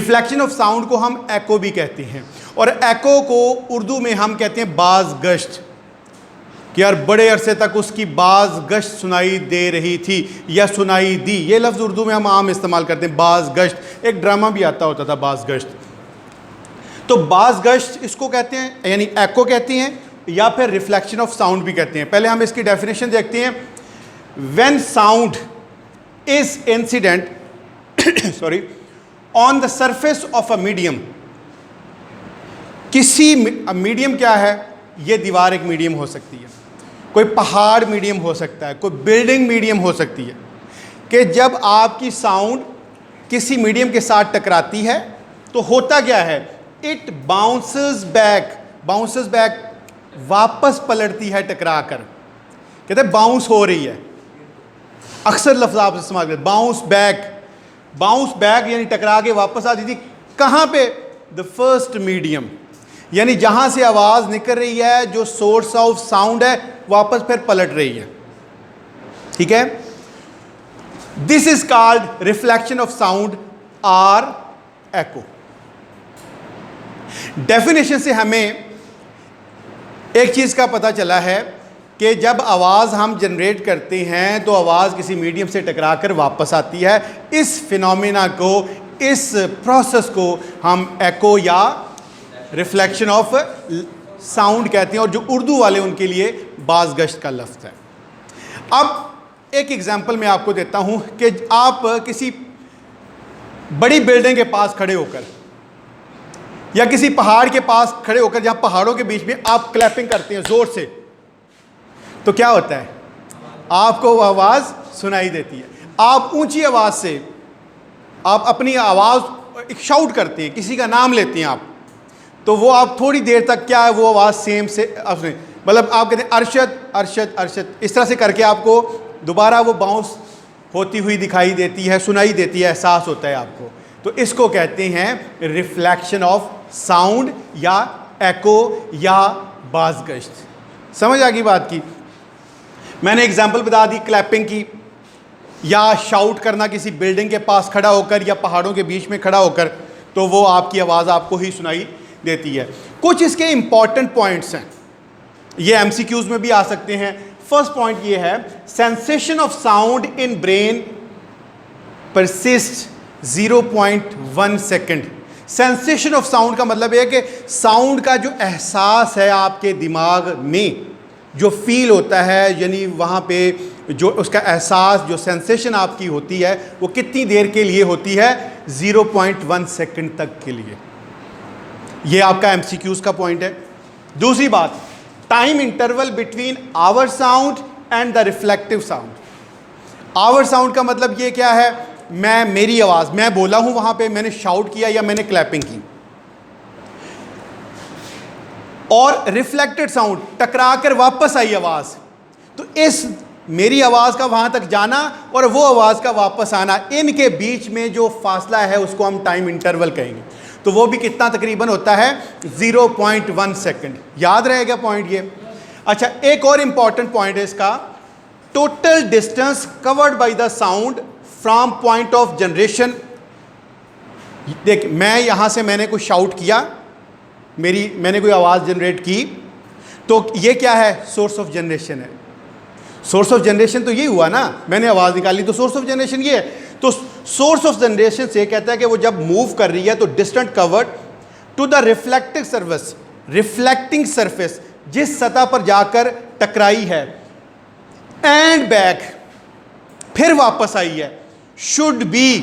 Reflection of sound को हम एको भी कहते हैं, और एको को उर्दू में हम कहते हैं बाज गश्त, कि यार बड़े अरसे तक उसकी बाज गश्त सुनाई दे रही थी या सुनाई दी। ये लफ्ज़ उर्दू में हम आम इस्तेमाल करते हैं, बाज गश्त। एक ड्रामा भी आता होता था बाज गश्त। तो बाज गश्त इसको कहते हैं, यानी एको कहते हैं, या फिर रिफ्लेक्शन ऑफ साउंड भी कहते हैं। पहले हम इसकी डेफिनेशन देखते हैं। When sound is incident sorry on the surface of a medium, किसी मीडियम क्या है, ये दीवार एक मीडियम हो सकती है, कोई पहाड़ मीडियम हो सकता है, कोई बिल्डिंग मीडियम हो सकती है, कि जब आपकी साउंड किसी मीडियम के साथ टकराती है तो होता क्या है, इट बाउंसेस बैक, वापस पलटती है टकरा कर। कहते हैं बाउंस हो रही है, अक्सर लफ्ज़ आप इस्तेमाल करते, बाउंस बैक यानी टकरा के वापस आती थी। कहाँ पे? द फर्स्ट मीडियम, यानी जहां से आवाज़ निकल रही है, जो सोर्स ऑफ साउंड है, वापस फिर पलट रही है। ठीक है, this is called reflection of sound or echo. Definition से हमें एक चीज़ का पता चला है कि जब आवाज़ हम जनरेट करते हैं तो आवाज़ किसी मीडियम से टकरा कर वापस आती है। इस फिनोमेना को, इस प्रोसेस को हम एको या रिफ्लेक्शन ऑफ साउंड कहते हैं, और जो उर्दू वाले उनके लिए बाज़गश्त का लफ्ज़ है। अब एक एग्जांपल मैं आपको देता हूं कि आप किसी बड़ी बिल्डिंग के पास खड़े होकर या किसी पहाड़ के पास खड़े होकर, जहां पहाड़ों के बीच में आप क्लैपिंग करते हैं ज़ोर से, तो क्या होता है, आपको वो आवाज़ सुनाई देती है। आप ऊंची आवाज़ से आप अपनी आवाज़ एक शाउट करते हैं, किसी का नाम लेते हैं आप, तो वो आप थोड़ी देर तक क्या है, वो आवाज़ सेम से मतलब आप कहते हैं अरशद अरशद अरशद, इस तरह से करके आपको दोबारा वो बाउंस होती हुई दिखाई देती है, सुनाई देती है, एहसास होता है आपको। तो इसको कहते हैं रिफ्लेक्शन ऑफ साउंड या एको या बाज़गश्त। समझ आ गई बात की? मैंने एग्जाम्पल बता दी क्लैपिंग की, या शाउट करना किसी बिल्डिंग के पास खड़ा होकर या पहाड़ों के बीच में खड़ा होकर, तो वो आपकी आवाज़ आपको ही सुनाई देती है। कुछ इसके इंपॉर्टेंट पॉइंट्स हैं, ये एमसीक्यूज में भी आ सकते हैं। फर्स्ट पॉइंट ये है, sensation of sound in brain persist 0.1 second. Sensation of sound का मतलब है कि साउंड का जो एहसास है आपके दिमाग में, जो फील होता है, यानी वहाँ पे जो उसका एहसास, जो सेंसेशन आपकी होती है, वो कितनी देर के लिए होती है? 0.1 सेकेंड तक के लिए। ये आपका एमसीक्यूज का पॉइंट है। दूसरी बात, time interval between our sound and the reflective sound. Our sound का मतलब ये क्या है, मेरी आवाज़, मैं बोला हूँ वहाँ पे, मैंने शाउट किया या मैंने क्लैपिंग की, और रिफ्लेक्टेड साउंड, टकरा कर वापस आई आवाज़, तो इस मेरी आवाज़ का वहाँ तक जाना और वो आवाज़ का वापस आना, इनके बीच में जो फासला है उसको हम टाइम इंटरवल कहेंगे। तो वो भी कितना तकरीबन होता है? 0.1 सेकेंड। याद रहेगा पॉइंट ये? अच्छा, एक और इंपॉर्टेंट पॉइंट है इसका, total distance covered by the sound from point of generation. देख, मैं यहाँ से मैंने कुछ शाउट किया, मैंने कोई आवाज़ जनरेट की, तो ये क्या है? सोर्स ऑफ जनरेशन है। सोर्स ऑफ जनरेशन तो ये हुआ ना, मैंने आवाज़ निकाली, तो सोर्स ऑफ जनरेशन ये है। तो सोर्स ऑफ जनरेशन से कहता है कि वो जब मूव कर रही है तो distance covered to the reflecting surface, जिस सतह पर जाकर टकराई है, एंड बैक, फिर वापस आई है, शुड बी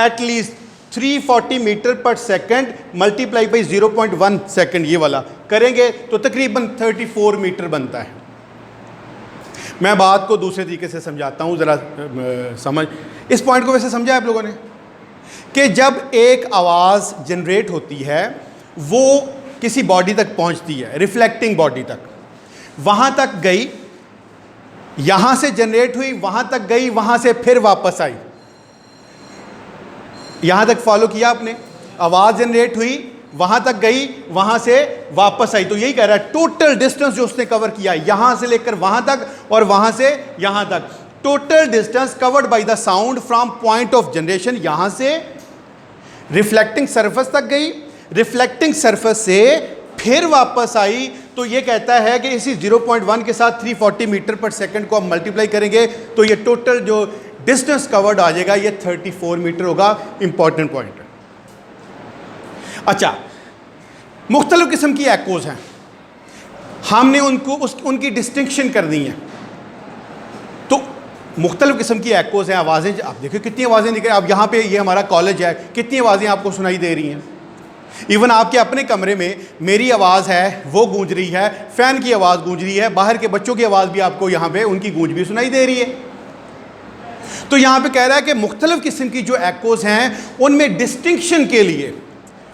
एटलीस्ट 340 मीटर पर सेकेंड मल्टीप्लाई बाई 0.1 सेकेंड। ये वाला करेंगे तो तकरीबन 34 मीटर बनता है। मैं बात को दूसरे तरीके से समझाता हूँ, ज़रा समझ। इस पॉइंट को वैसे समझा आप लोगों ने कि जब एक आवाज़ जनरेट होती है, वो किसी बॉडी तक पहुँचती है, रिफ्लेक्टिंग बॉडी तक, वहाँ तक गई, यहाँ से जनरेट हुई, वहाँ तक गई, वहाँ से फिर वापस आई। यहाँ तक फॉलो किया आपने? आवाज़ जनरेट हुई, वहाँ तक गई, वहाँ से वापस आई। तो यही कह रहा है, टोटल डिस्टेंस जो उसने कवर किया, यहाँ से लेकर वहाँ तक और वहाँ से यहाँ तक, total distance covered by the sound from point of generation, यहाँ से रिफ्लेक्टिंग सरफेस तक गई, रिफ्लेक्टिंग सरफेस से फिर वापस आई, तो ये कहता है कि इसी 0.1 के साथ 340 मीटर पर सेकंड को हम मल्टीप्लाई करेंगे तो ये टोटल जो डिस्टेंस कवर्ड आ जाएगा ये 34 मीटर होगा। इंपॉर्टेंट पॉइंट है। अच्छा, मुख्तलिफ किस्म की एकोज हैं, हमने उनकी डिस्टिंक्शन करनी है। तो मुख्तलिफ किस्म की एकोज हैं, आवाज़ें, आप देखिए कितनी आवाज़ें निकल, अब यहाँ पे ये हमारा कॉलेज है, कितनी आवाज़ें आपको सुनाई दे रही हैं। इवन आपके अपने कमरे में मेरी आवाज़ है वो गूंज रही है, फ़ैन की आवाज़ गूंज रही है, बाहर के बच्चों की आवाज़ भी आपको यहाँ पे उनकी गूंज भी सुनाई दे रही है। तो यहाँ पे कह रहा है कि मुख्तलिफ किस्म की जो एकोज हैं उनमें डिस्टिंक्शन के लिए,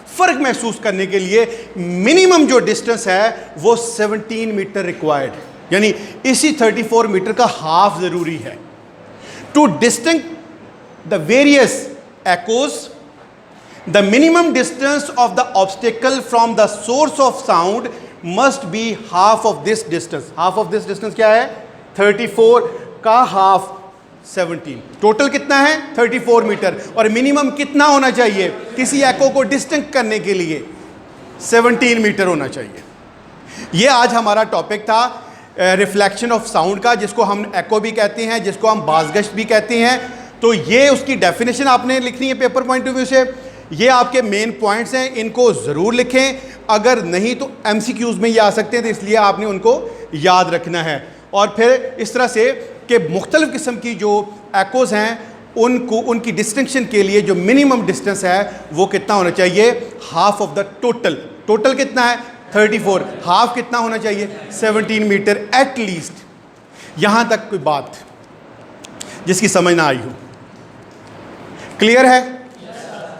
फ़र्क महसूस करने के लिए मिनिमम जो डिस्टेंस है वो 17 मीटर रिक्वायर्ड, यानी इसी 34 मीटर का हाफ ज़रूरी है। Two distinct the various echoes, the minimum distance of the obstacle from the source of sound must be half of this distance. Half of this distance क्या है? 34 का हाफ 17, टोटल कितना है? 34 मीटर। और minimum कितना होना चाहिए किसी एको को डिस्टिंक्ट करने के लिए? 17 मीटर होना चाहिए। ये आज हमारा टॉपिक था रिफ्लेक्शन ऑफ साउंड का, जिसको हम एको भी कहते हैं, जिसको हम बाज़गश्त भी कहते हैं। तो ये उसकी डेफिनेशन आपने लिखनी है पेपर पॉइंट ऑफ व्यू से। ये आपके मेन पॉइंट्स हैं, इनको ज़रूर लिखें, अगर नहीं तो MCQs में ये आ सकते हैं, तो इसलिए आपने उनको याद रखना है। और फिर इस तरह से कि मुख्तलिफ़ किस्म की जो एकोज़ हैं उनको, उनकी डिस्टिंक्शन के लिए जो मिनिमम डिस्टेंस है वो कितना होना चाहिए? Half of the total. Total कितना है? 34। हाफ कितना होना चाहिए? 17 मीटर एट लीस्ट। यहाँ तक कोई बात जिसकी समझ ना आई हो? क्लियर है?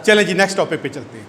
चलें जी, नेक्स्ट टॉपिक पे चलते हैं।